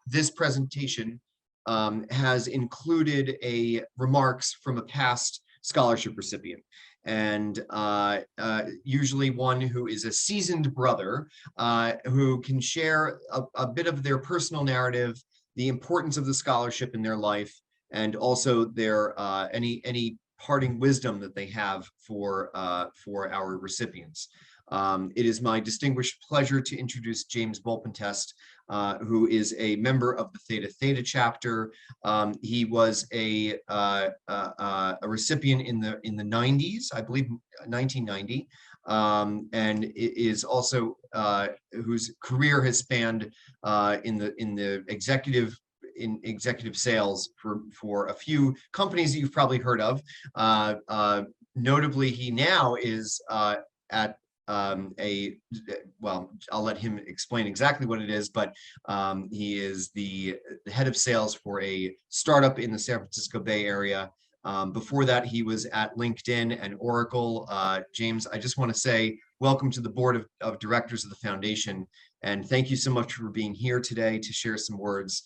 this presentation has included remarks from a past scholarship recipient. And usually one who is a seasoned brother who can share a bit of their personal narrative, the importance of the scholarship in their life, and also their any parting wisdom that they have for our recipients. It is my distinguished pleasure to introduce James Volpentest, who is a member of the Theta Theta chapter. He was a recipient in the 90s, I believe 1990, and is also whose career has spanned in the executive sales for a few companies that you've probably heard of. Notably, he now is at well, I'll let him explain exactly what it is, but he is the head of sales for a startup in the San Francisco Bay Area. Before that, he was at LinkedIn and Oracle. James, I just want to say welcome to the board of directors of the foundation, and thank you so much for being here today to share some words.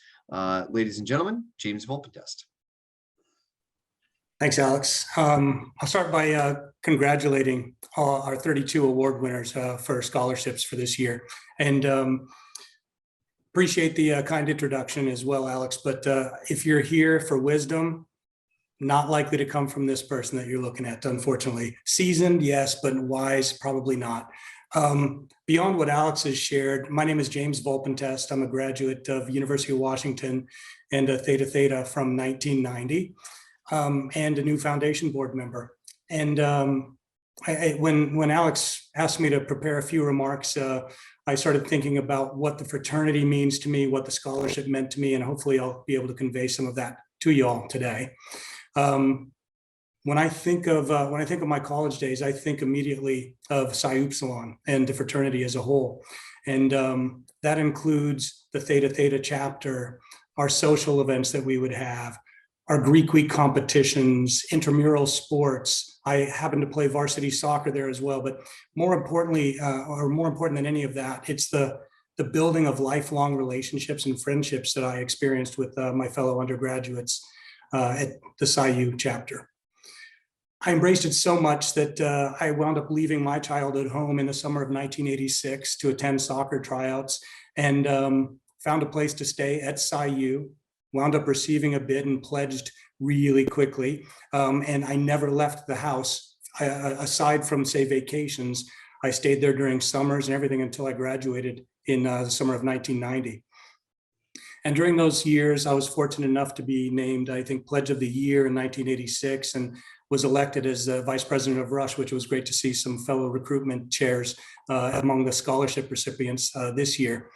Ladies and gentlemen, James Volpentest. Thanks, Alex. I'll start by congratulating all our 32 award winners for scholarships for this year, and appreciate the kind introduction as well, Alex. But if you're here for wisdom, not likely to come from this person that you're looking at, unfortunately. Seasoned, yes, but wise, probably not. Beyond what Alex has shared, my name is James Volpentest. I'm a graduate of University of Washington and a Theta Theta from 1990. And a new foundation board member. And when Alex asked me to prepare a few remarks, I started thinking about what the fraternity means to me, what the scholarship meant to me, and hopefully I'll be able to convey some of that to you all today. When I think of my college days, I think immediately of Psi Upsilon and the fraternity as a whole, and that includes the Theta Theta chapter, our social events that we would have, our Greek week competitions, intramural sports. I happen to play varsity soccer there as well, but more importantly, or more important than any of that, it's the building of lifelong relationships and friendships that I experienced with my fellow undergraduates at the Psi U chapter. I embraced it so much that I wound up leaving my childhood home in the summer of 1986 to attend soccer tryouts, and found a place to stay at Psi U. Wound up receiving a bid and pledged really quickly. And I never left the house, aside from, say, vacations. I stayed there during summers and everything until I graduated in the summer of 1990. And during those years, I was fortunate enough to be named, I think, Pledge of the Year in 1986, and was elected as the Vice President of Rush, which was great to see some fellow recruitment chairs among the scholarship recipients this year.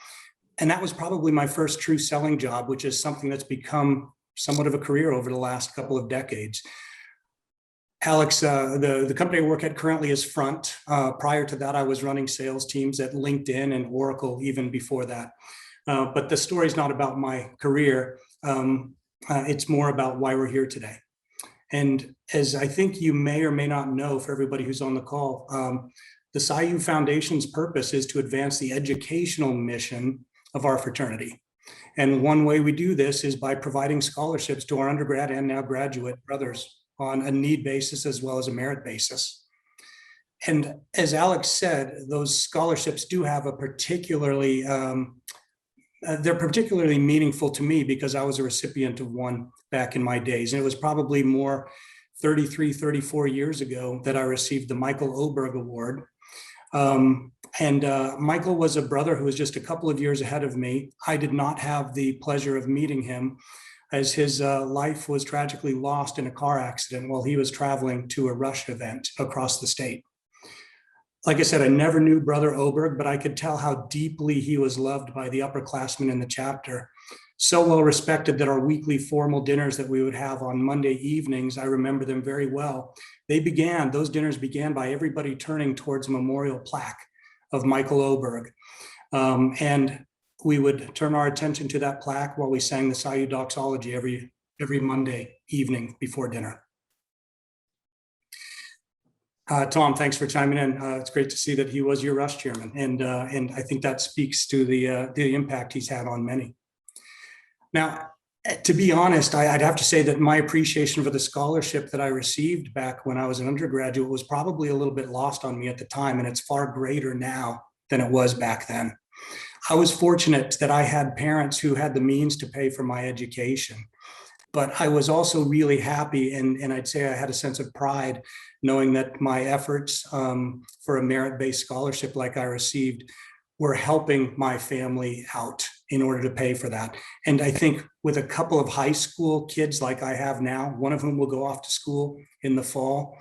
And that was probably my first true selling job, which is something that's become somewhat of a career over the last couple of decades. Alex, the company I work at currently is Front. Prior to that, I was running sales teams at LinkedIn and Oracle even before that. But the story's not about my career. It's more about why we're here today. And as I think you may or may not know, for everybody who's on the call, the Psi U Foundation's purpose is to advance the educational mission of our fraternity. And one way we do this is by providing scholarships to our undergrad and now graduate brothers on a need basis as well as a merit basis. And as Alex said, those scholarships do have a particularly, they're particularly meaningful to me because I was a recipient of one back in my days. And it was probably more 33, 34 years ago that I received the Michael Oberg Award. Michael was a brother who was just a couple of years ahead of me. I did not have the pleasure of meeting him, as his life was tragically lost in a car accident while he was traveling to a Rush event across the state. Like I said, I never knew Brother Oberg, but I could tell how deeply he was loved by the upperclassmen in the chapter. So well respected that our weekly formal dinners that we would have on Monday evenings, I remember them very well. Those dinners began by everybody turning towards a memorial plaque of Michael Oberg. And we would turn our attention to that plaque while we sang the Psi U doxology every Monday evening before dinner. Tom, thanks for chiming in. It's great to see that he was your Rush chairman, and I think that speaks to the impact he's had on many. Now, to be honest, I'd have to say that my appreciation for the scholarship that I received back when I was an undergraduate was probably a little bit lost on me at the time, and it's far greater now than it was back then. I was fortunate that I had parents who had the means to pay for my education, but I was also really happy, and I'd say I had a sense of pride knowing that my efforts for a merit-based scholarship like I received were helping my family out in order to pay for that. And I think with a couple of high school kids like I have now, one of whom will go off to school in the fall,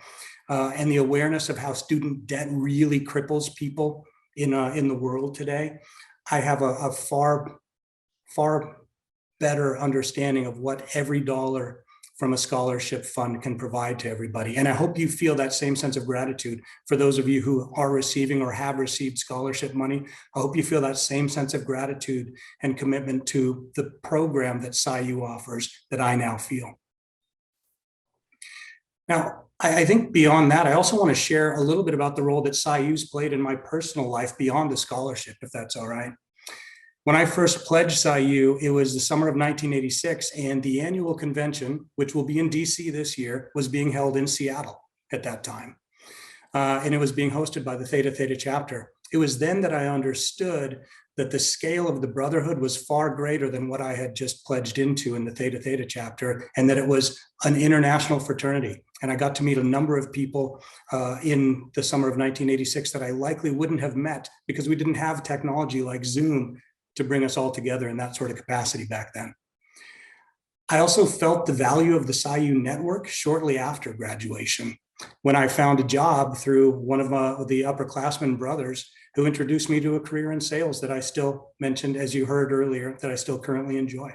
and the awareness of how student debt really cripples people in the world today, I have a far better understanding of what every dollar from a scholarship fund can provide to everybody. And I hope you feel that same sense of gratitude for those of you who are receiving or have received scholarship money. I hope you feel that same sense of gratitude and commitment to the program that SciU offers that I now feel. Now, I think beyond that, I also want to share a little bit about the role that SciU's played in my personal life beyond the scholarship, if that's all right. When I first pledged SciU, it was the summer of 1986, and the annual convention, which will be in DC this year, was being held in Seattle at that time. And it was being hosted by the Theta Theta chapter. It was then that I understood that the scale of the brotherhood was far greater than what I had just pledged into in the Theta Theta chapter, and that it was an international fraternity. And I got to meet a number of people in the summer of 1986 that I likely wouldn't have met because we didn't have technology like Zoom to bring us all together in that sort of capacity back then. I also felt the value of the SciU network shortly after graduation, when I found a job through one of the upperclassmen brothers who introduced me to a career in sales that I still mentioned, as you heard earlier, that I still currently enjoy.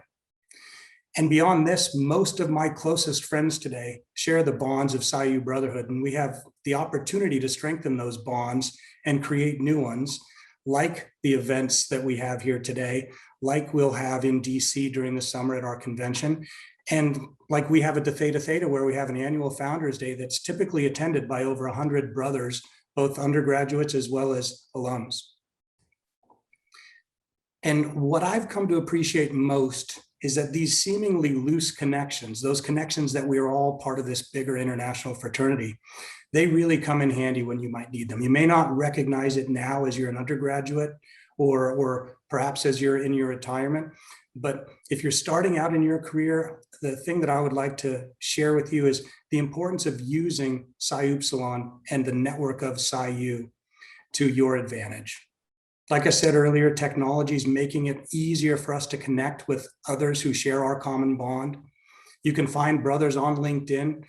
And beyond this, most of my closest friends today share the bonds of SciU brotherhood, and we have the opportunity to strengthen those bonds and create new ones, like the events that we have here today, like we'll have in DC during the summer at our convention, and like we have at the Theta Theta, where we have an annual Founders Day that's typically attended by over 100 brothers, both undergraduates as well as alums. And what I've come to appreciate most is that these seemingly loose connections, those connections that we are all part of this bigger international fraternity, they really come in handy when you might need them. You may not recognize it now as you're an undergraduate or perhaps as you're in your retirement, but if you're starting out in your career, the thing that I would like to share with you is the importance of using Psi Upsilon and the network of SciU to your advantage. Like I said earlier, technology is making it easier for us to connect with others who share our common bond. You can find brothers on LinkedIn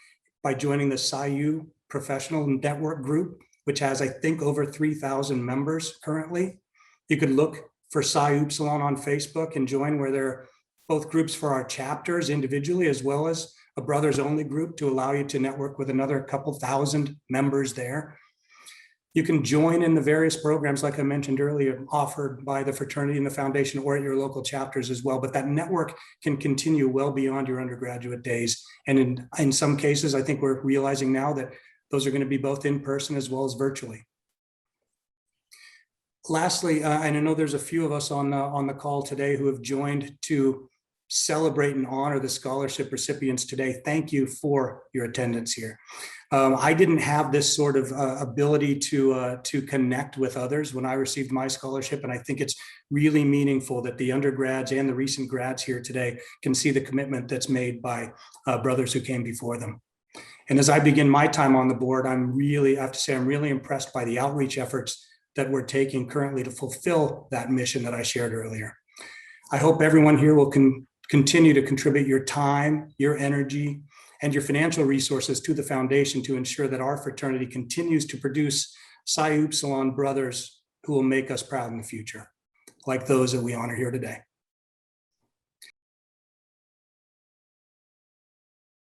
by joining the SciU Professional Network Group, which has, I think, over 3,000 members currently. You could look for Psi Upsilon on Facebook and join, where there are both groups for our chapters individually, as well as a brothers only group to allow you to network with another couple thousand members there. You can join in the various programs, like I mentioned earlier, offered by the fraternity and the foundation or at your local chapters as well. But that network can continue well beyond your undergraduate days. And in some cases, I think we're realizing now that those are going to be both in person as well as virtually. Lastly, and I know there's a few of us on the call today who have joined to celebrate and honor the scholarship recipients today. Thank you for your attendance here. I didn't have this sort of ability to connect with others when I received my scholarship, and I think it's really meaningful that the undergrads and the recent grads here today can see the commitment that's made by brothers who came before them. And as I begin my time on the board, I have to say I'm really impressed by the outreach efforts that we're taking currently to fulfill that mission that I shared earlier. I hope everyone here will continue to contribute your time, your energy, and your financial resources to the foundation to ensure that our fraternity continues to produce Psi Upsilon brothers who will make us proud in the future, like those that we honor here today.